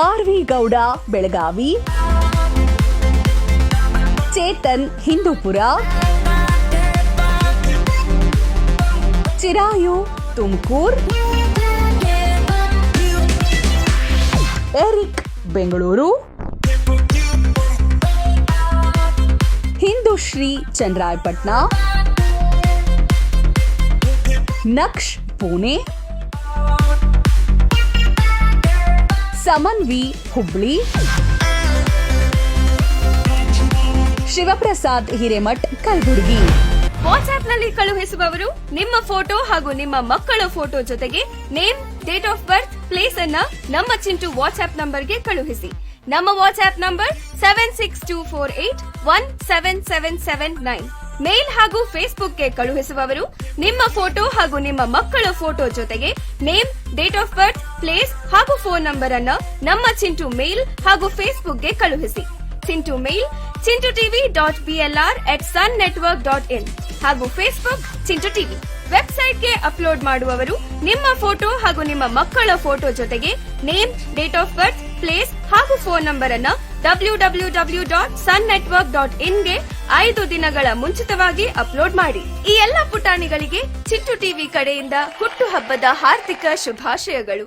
ಆರ್.ವಿ. ಗೌಡ ಬೆಳಗಾವಿ, ಚೇತನ್ ಹಿಂದೂಪುರ, ಚಿರಾಯು Tumkur, Eric Bengaluru, ಹಿಂದೂಶ್ರೀ Chandrayapatna, naqsh Pune, Samanvi Hubli, Shivaprasad Hiremath Kalaburagi. ವಾಟ್ಸ್ಆಪ್ನಲ್ಲಿ ಕಳುಹಿಸುವವರು ನಿಮ್ಮ photo ಹಾಗೂ ನಿಮ್ಮ ಮಕ್ಕಳ ಫೋಟೋ ಜೊತೆಗೆ name, date of birth, place ಅನ್ನ ನಮ್ಮ ಚಿಂಟು ವಾಟ್ಸ್ಆಪ್ ನಂಬರ್ಗೆ ಕಳುಹಿಸಿ. ನಮ್ಮ ವಾಟ್ಸ್ಆಪ್ ನಂಬರ್ 7624817779. ಮೇಲ್ ಹಾಗೂ ಫೇಸ್ಬುಕ್ಗೆ ಕಳುಹಿಸುವವರು ನಿಮ್ಮ ಫೋಟೋ ಹಾಗೂ ನಿಮ್ಮ ಮಕ್ಕಳ ಫೋಟೋ ಜೊತೆಗೆ name, date of birth, place ಹಾಗೂ ಫೋನ್ ನಂಬರ್ ಅನ್ನ ನಮ್ಮ ಚಿಂಟು ಮೇಲ್ ಹಾಗೂ ಫೇಸ್ಬುಕ್ಗೆ ಕಳುಹಿಸಿ. ಚಿಂಟು ಮೇಲ್ chintuTV.blr@sunnetwork.in ಹಾಗೂ ಫೇಸ್ಬುಕ್ ಚಿಂಟು ಟಿವಿ. ವೆಬ್ಸೈಟ್ಗೆ ಅಪ್ಲೋಡ್ ಮಾಡುವವರು ನಿಮ್ಮ ಫೋಟೋ ಹಾಗೂ ನಿಮ್ಮ ಮಕ್ಕಳ ಫೋಟೋ ಜೊತೆಗೆ name, date of birth, place ಹಾಗೂ ಫೋನ್ ನಂಬರ್ ಅನ್ನ www.sunnetwork.in ಗೆ 5 ದಿನಗಳ ಮುಂಚಿತವಾಗಿ ಅಪ್ಲೋಡ್ ಮಾಡಿ. ಈ ಎಲ್ಲ ಪುಟಾಣಿಗಳಿಗೆ ಚಿಂಟು ಟಿವಿ ಕಡೆಯಿಂದ ಹುಟ್ಟುಹಬ್ಬದ ಹಾರ್ದಿಕ ಶುಭಾಶಯಗಳು.